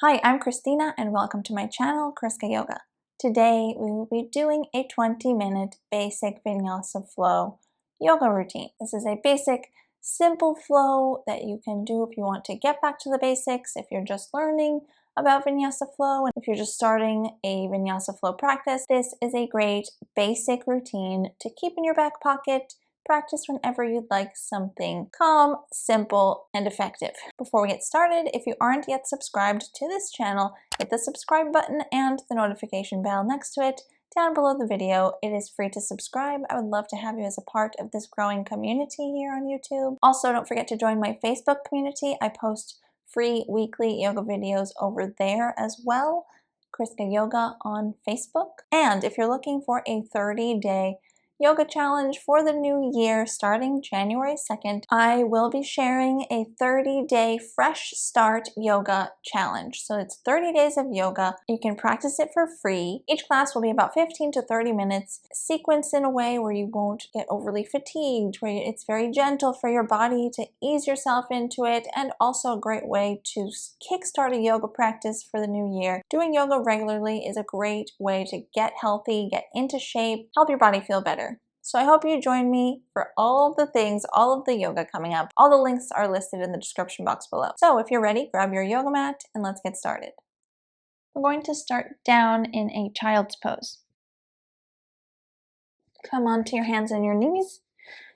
Hi, I'm Christina and welcome to my channel, ChriskaYoga. Today we will be doing a 20-minute basic Vinyasa flow yoga routine. This is a basic, simple flow that you can do if you want to get back to the basics, if you're just learning about Vinyasa flow, and if you're just starting a Vinyasa flow practice. This is a great basic routine to keep in your back pocket. Practice whenever you'd like something calm, simple, and effective. Before we get started, if you aren't yet subscribed to this channel, hit the subscribe button and the notification bell next to it down below the video. It is free to subscribe. I would love to have you as a part of this growing community here on YouTube. Also, don't forget to join my Facebook community. I post free weekly yoga videos over there as well. ChriskaYoga on Facebook. And if you're looking for a 30-day yoga challenge for the new year starting January 2nd, I will be sharing a 30-day fresh start yoga challenge. So it's 30 days of yoga. You can practice it for free. Each class will be about 15 to 30 minutes, sequenced in a way where you won't get overly fatigued, where it's very gentle for your body to ease yourself into it, and also a great way to kickstart a yoga practice for the new year. Doing yoga regularly is a great way to get healthy, get into shape, help your body feel better. So I hope you join me for all of the things, all of the yoga coming up. All the links are listed in the description box below. So if you're ready, grab your yoga mat and let's get started. We're going to start down in a child's pose. Come onto your hands and your knees.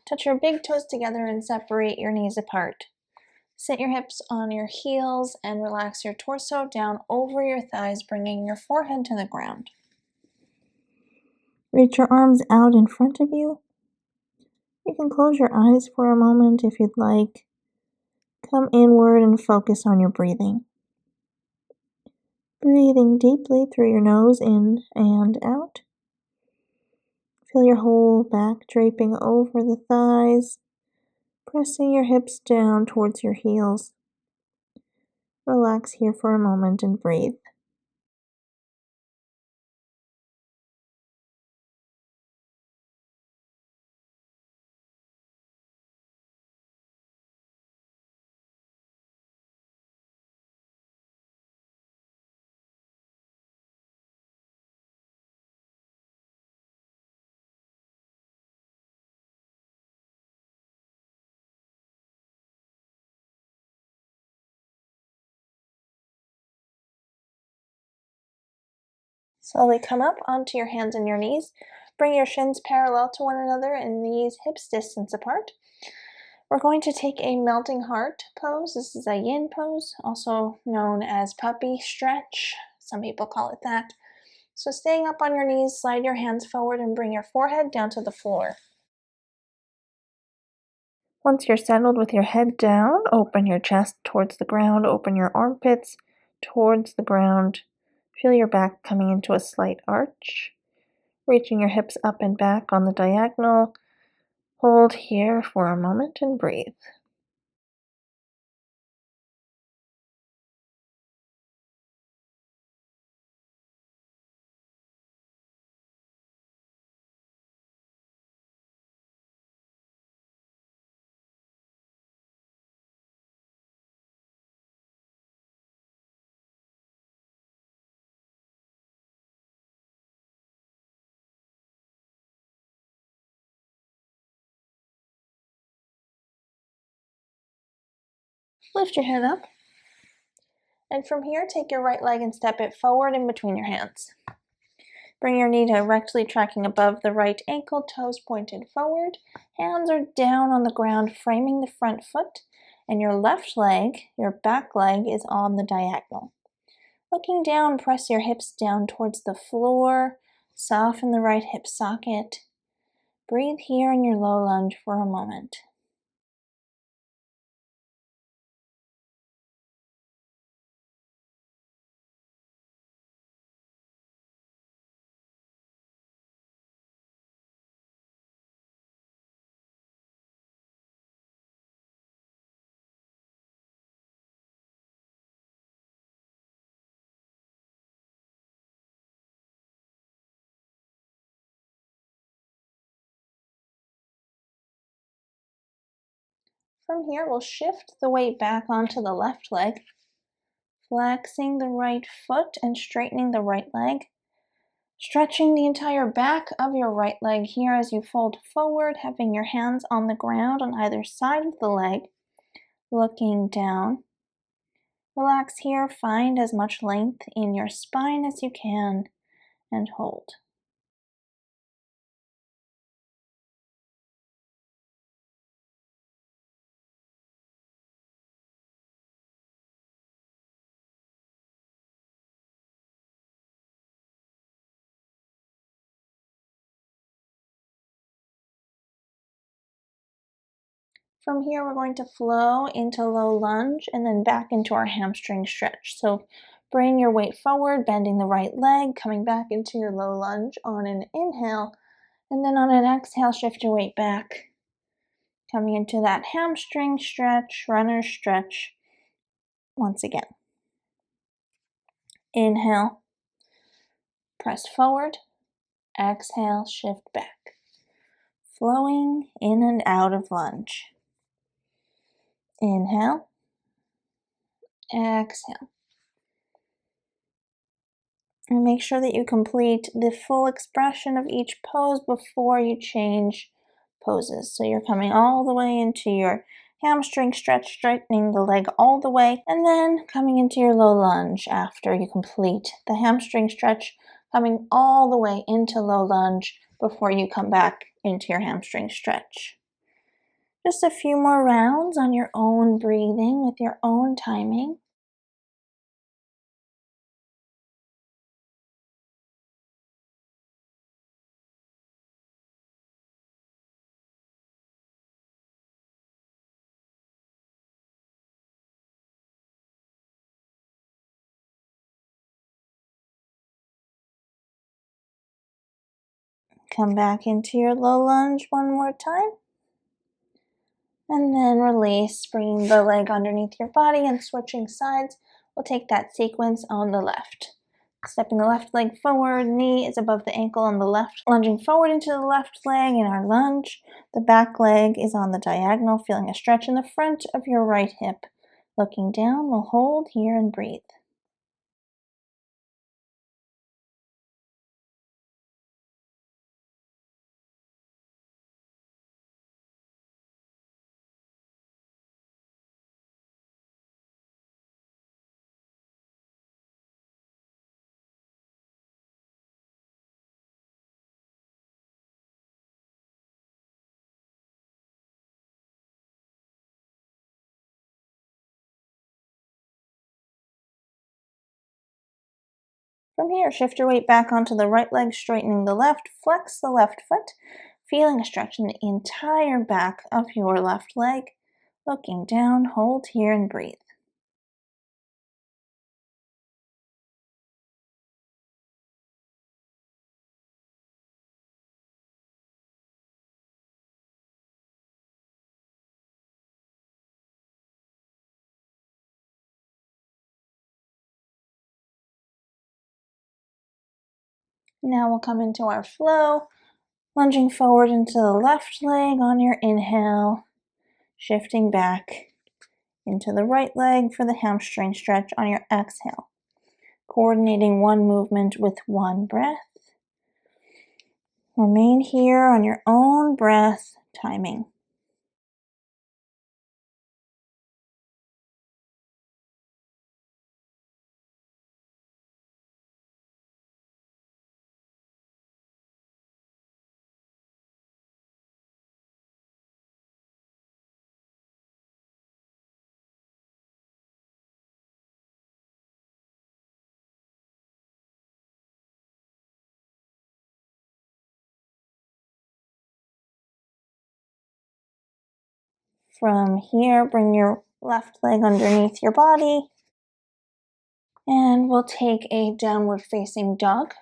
Touch your big toes together and separate your knees apart. Sit your hips on your heels and relax your torso down over your thighs, bringing your forehead to the ground. Reach your arms out in front of you. You can close your eyes for a moment if you'd like. Come inward and focus on your breathing. Breathing deeply through your nose in and out. Feel your whole back draping over the thighs, pressing your hips down towards your heels. Relax here for a moment and breathe. Slowly come up onto your hands and your knees. Bring your shins parallel to one another and knees hips distance apart. We're going to take a melting heart pose. This is a yin pose, also known as puppy stretch. Some people call it that. So staying up on your knees, slide your hands forward and bring your forehead down to the floor. Once you're settled with your head down, open your chest towards the ground, open your armpits towards the ground. Feel your back coming into a slight arch. Reaching your hips up and back on the diagonal. Hold here for a moment and breathe. Lift your head up. And from here, take your right leg and step it forward in between your hands. Bring your knee directly tracking above the right ankle, toes pointed forward. Hands are down on the ground, framing the front foot. And your left leg, your back leg, is on the diagonal. Looking down, press your hips down towards the floor. Soften the right hip socket. Breathe here in your low lunge for a moment. From here, we'll shift the weight back onto the left leg. Flexing the right foot and straightening the right leg. Stretching the entire back of your right leg here as you fold forward, having your hands on the ground on either side of the leg, looking down. Relax here, find as much length in your spine as you can, and hold. From here, we're going to flow into low lunge and then back into our hamstring stretch. So bring your weight forward, bending the right leg, coming back into your low lunge on an inhale, and then on an exhale, shift your weight back. Coming into that hamstring stretch, runner stretch. Once again. Inhale, press forward, exhale, shift back. Flowing in and out of lunge. Inhale, exhale. And make sure that you complete the full expression of each pose before you change poses. So you're coming all the way into your hamstring stretch, straightening the leg all the way, and then coming into your low lunge after you complete the hamstring stretch, coming all the way into low lunge before you come back into your hamstring stretch. Just a few more rounds on your own breathing with your own timing. Come back into your low lunge one more time. And then release, bringing the leg underneath your body and switching sides. We'll take that sequence on the left. Stepping the left leg forward, knee is above the ankle on the left. Lunging forward into the left leg in our lunge. The back leg is on the diagonal, feeling a stretch in the front of your right hip. Looking down, we'll hold here and breathe. From here, shift your weight back onto the right leg, straightening the left, flex the left foot, feeling a stretch in the entire back of your left leg. Looking down, hold here and breathe. Now we'll come into our flow, lunging forward into the left leg on your inhale, shifting back into the right leg for the hamstring stretch on your exhale. Coordinating one movement with one breath. Remain here on your own breath timing. From here, bring your left leg underneath your body, and we'll take a downward facing dog.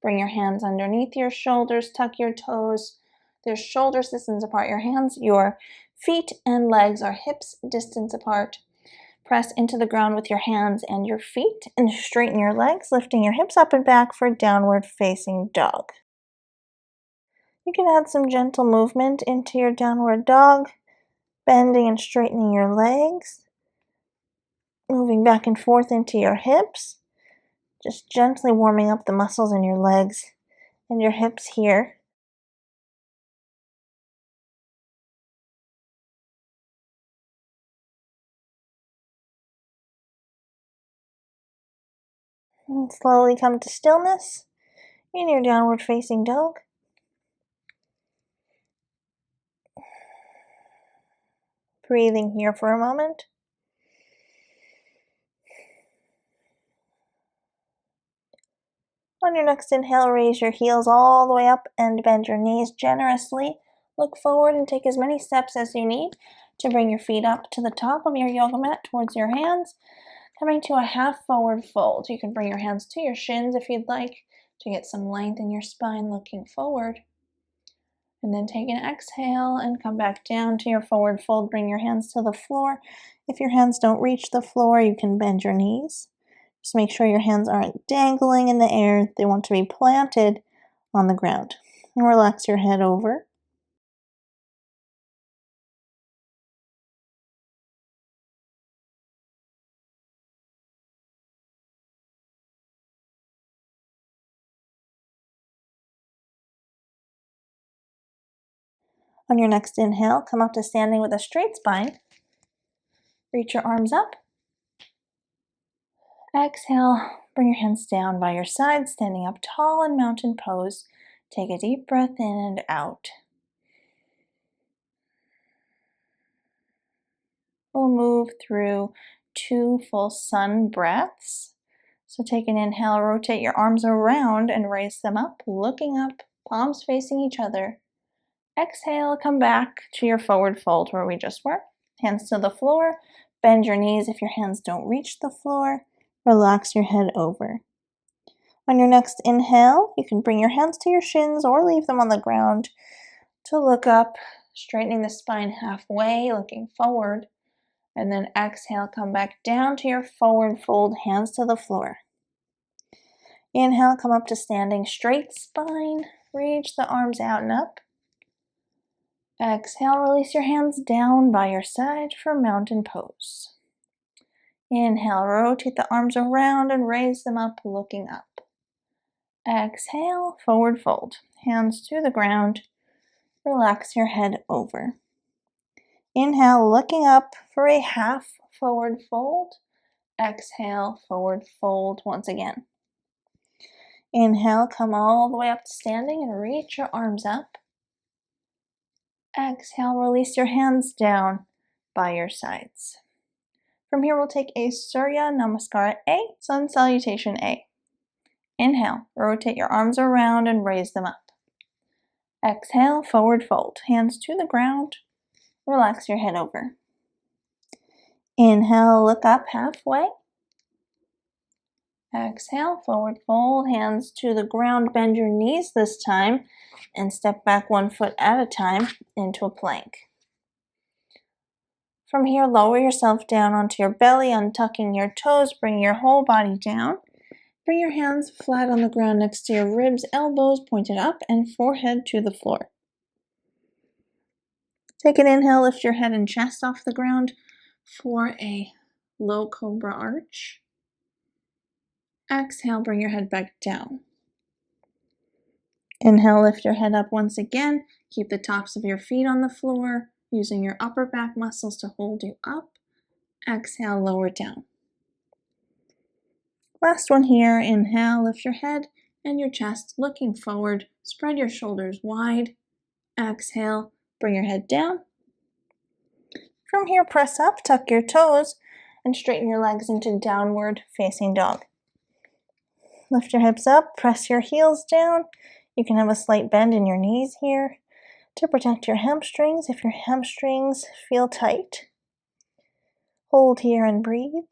Bring your hands underneath your shoulders, tuck your toes. They're shoulders distance apart. Your hands, your feet and legs are hips distance apart. Press into the ground with your hands and your feet and straighten your legs, lifting your hips up and back for downward facing dog. You can add some gentle movement into your downward dog, bending and straightening your legs. moving back and forth into your hips, just gently warming up the muscles in your legs and your hips here. And slowly come to stillness in your downward facing dog. Breathing here for a moment. On your next inhale, raise your heels all the way up and bend your knees generously. Look forward and take as many steps as you need to bring your feet up to the top of your yoga mat towards your hands. Coming to a half forward fold. You can bring your hands to your shins if you'd like to get some length in your spine looking forward. And then take an exhale and come back down to your forward fold. Bring your hands to the floor. If your hands don't reach the floor, you can bend your knees. Just make sure your hands aren't dangling in the air. They want to be planted on the ground. And relax your head over. On your next inhale, come up to standing with a straight spine. Reach your arms up. Exhale, bring your hands down by your sides, standing up tall in mountain pose. Take a deep breath in and out. We'll move through 2 full sun breaths. So take an inhale, rotate your arms around and raise them up, looking up, palms facing each other. Exhale, come back to your forward fold where we just were. Hands to the floor. Bend your knees if your hands don't reach the floor. Relax your head over. On your next inhale, you can bring your hands to your shins or leave them on the ground to look up, straightening the spine halfway, looking forward. And then exhale, come back down to your forward fold, hands to the floor. Inhale, come up to standing straight spine. Reach the arms out and up. Exhale, release your hands down by your side for mountain pose. Inhale, rotate the arms around and raise them up, looking up. Exhale, forward fold. Hands to the ground. Relax your head over. Inhale, looking up for a half forward fold. Exhale, forward fold once again. Inhale, come all the way up to standing and reach your arms up. Exhale, release your hands down by your sides. From here, we'll take a Surya Namaskara A, Sun Salutation A. Inhale, rotate your arms around and raise them up. Exhale, forward fold, hands to the ground. Relax your head over. Inhale, look up halfway. Exhale, forward fold, hands to the ground. Bend your knees this time and step back 1 foot at a time into a plank. From here, lower yourself down onto your belly, untucking your toes, bring your whole body down. Bring your hands flat on the ground next to your ribs, elbows pointed up, and forehead to the floor. Take an inhale, lift your head and chest off the ground for a low cobra arch. Exhale, bring your head back down. Inhale, lift your head up once again. Keep the tops of your feet on the floor, using your upper back muscles to hold you up. Exhale, lower down. Last one here. Inhale, lift your head and your chest looking forward. Spread your shoulders wide. Exhale, bring your head down. From here, press up, tuck your toes, and straighten your legs into downward facing dog. Lift your hips up, press your heels down. You can have a slight bend in your knees here to protect your hamstrings if your hamstrings feel tight. Hold here and breathe.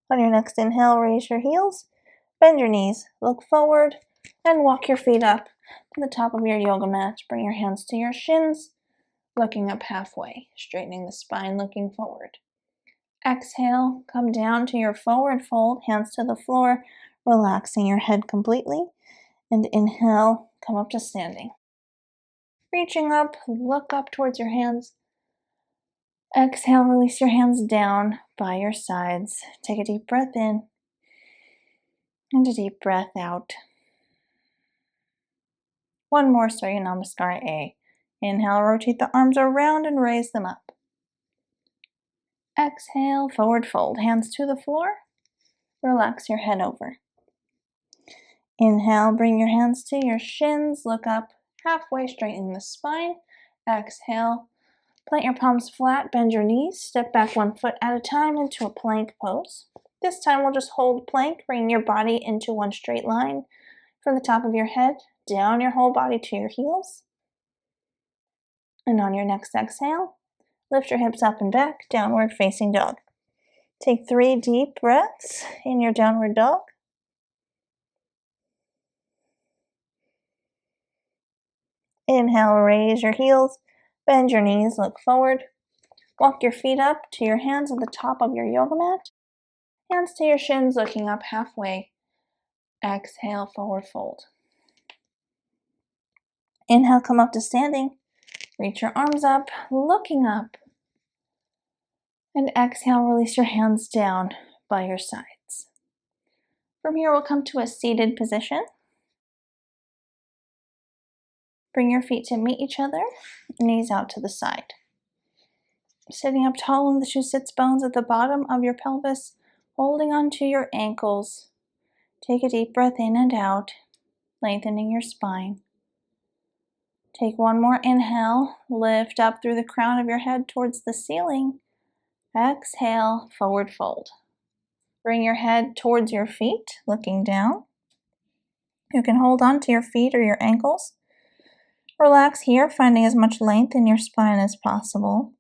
On your next inhale, raise your heels, bend your knees, look forward, and walk your feet up to the top of your yoga mat. Bring your hands to your shins. looking up halfway, straightening the spine, looking forward. Exhale, come down to your forward fold, hands to the floor, relaxing your head completely. And inhale, come up to standing. Reaching up, look up towards your hands. Exhale, release your hands down by your sides. Take a deep breath in and a deep breath out. One more, Surya Namaskar A. Inhale, rotate the arms around and raise them up. Exhale, forward fold, hands to the floor. Relax your head over. Inhale, bring your hands to your shins, look up halfway, straightening the spine. Exhale, plant your palms flat, bend your knees, step back 1 foot at a time into a plank pose. This time we'll just hold plank, bring your body into one straight line from the top of your head, down your whole body to your heels. And on your next exhale, lift your hips up and back, downward facing dog. Take 3 deep breaths in your downward dog. Inhale, raise your heels, bend your knees, look forward. Walk your feet up to your hands at the top of your yoga mat. Hands to your shins, looking up halfway. Exhale, forward fold. Inhale, come up to standing. Reach your arms up, looking up. And exhale, release your hands down by your sides. From here, we'll come to a seated position. Bring your feet to meet each other, knees out to the side. Sitting up tall in the two sits bones at the bottom of your pelvis, holding onto your ankles. Take a deep breath in and out, lengthening your spine. Take one more inhale, lift up through the crown of your head towards the ceiling. Exhale, forward fold. Bring your head towards your feet, looking down. You can hold on to your feet or your ankles. Relax here, finding as much length in your spine as possible.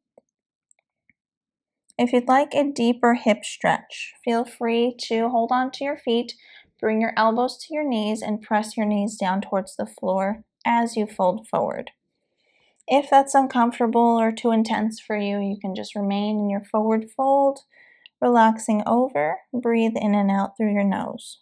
If you'd like a deeper hip stretch, feel free to hold on to your feet, bring your elbows to your knees, and press your knees down towards the floor as you fold forward. If that's uncomfortable or too intense for you, you can just remain in your forward fold, relaxing over. Breathe in and out through your nose.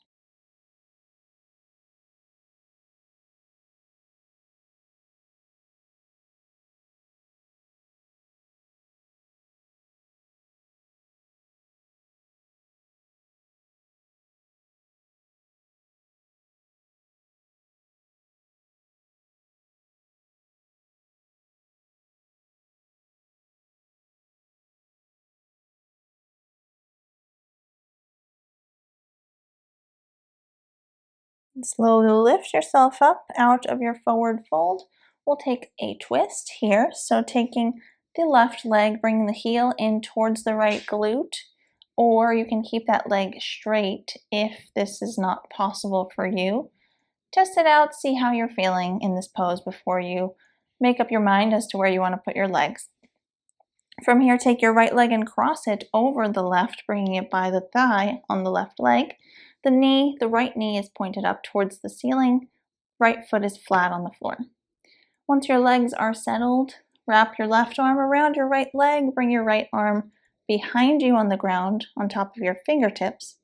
Slowly lift yourself up out of your forward fold. We'll take a twist here. So taking the left leg, bringing the heel in towards the right glute, or you can keep that leg straight if this is not possible for you. Test it out, see how you're feeling in this pose before you make up your mind as to where you want to put your legs. From here, take your right leg and cross it over the left, bringing it by the thigh on the left leg. The right knee is pointed up towards the ceiling. Right foot is flat on the floor. Once your legs are settled, wrap your left arm around your right leg. Bring your right arm behind you on the ground, on top of your fingertips.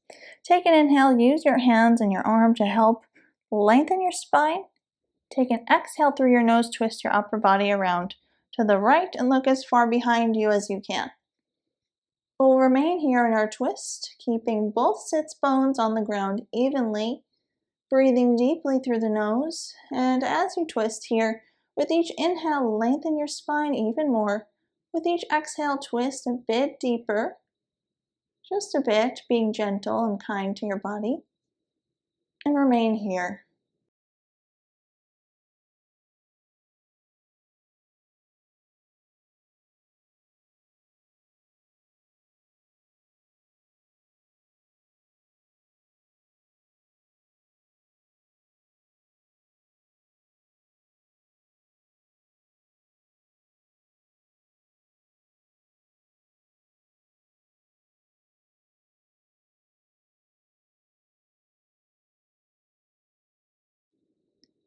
Take an inhale. Use your hands and your arm to help lengthen your spine. Take an exhale through your nose. Twist your upper body around to the right and look as far behind you as you can. We'll remain here in our twist, keeping both sits bones on the ground evenly, breathing deeply through the nose. And as you twist here, with each inhale, lengthen your spine even more. With each exhale, twist a bit deeper, just a bit, being gentle and kind to your body. And remain here.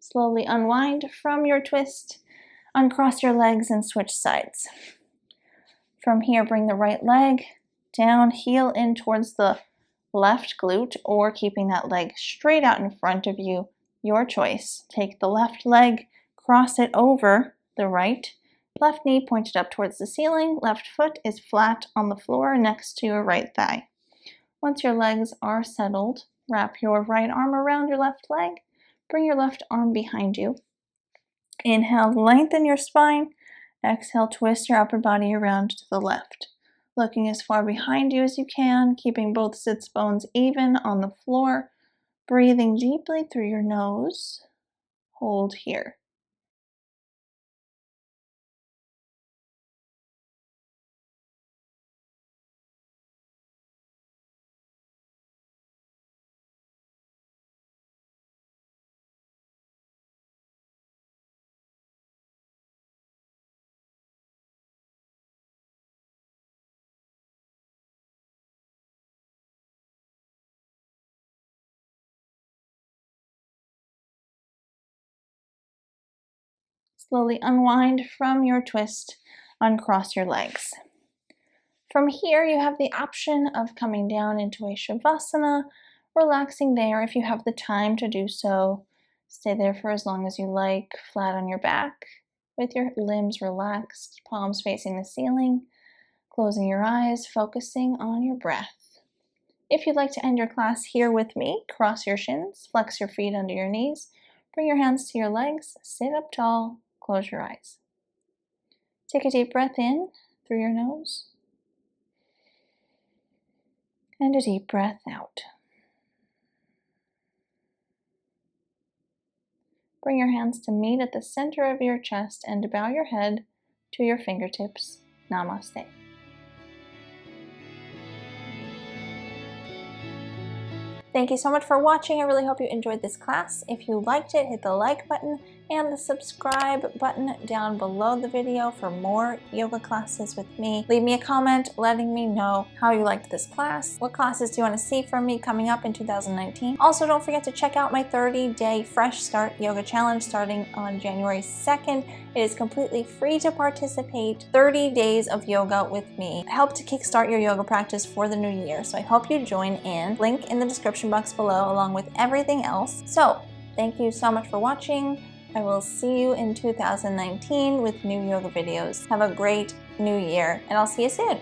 Slowly unwind from your twist. Uncross your legs and switch sides. From here, bring the right leg down, heel in towards the left glute, or keeping that leg straight out in front of you, your choice. Take the left leg, cross it over the right, left knee pointed up towards the ceiling, left foot is flat on the floor next to your right thigh. Once your legs are settled, wrap your right arm around your left leg, bring your left arm behind you. Inhale, lengthen your spine. Exhale, twist your upper body around to the left. Looking as far behind you as you can, keeping both sits bones even on the floor. Breathing deeply through your nose. Hold here. Slowly unwind from your twist, uncross your legs. From here, you have the option of coming down into a Shavasana, relaxing there if you have the time to do so. Stay there for as long as you like, flat on your back, with your limbs relaxed, palms facing the ceiling, closing your eyes, focusing on your breath. If you'd like to end your class here with me, cross your shins, flex your feet under your knees, bring your hands to your legs, sit up tall, close your eyes. Take a deep breath in through your nose and a deep breath out. Bring your hands to meet at the center of your chest and bow your head to your fingertips. Namaste. Thank you so much for watching. I really hope you enjoyed this class. If you liked it, hit the like button and the subscribe button down below the video for more yoga classes with me. Leave me a comment letting me know how you liked this class. What classes do you want to see from me coming up in 2019? Also, don't forget to check out my 30-day Fresh Start Yoga Challenge starting on January 2nd. It is completely free to participate. 30 days of yoga with me. Help to kickstart your yoga practice for the new year. So I hope you join in. Link in the description box below along with everything else. So thank you so much for watching. I will see you in 2019 with new yoga videos. Have a great new year and I'll see you soon.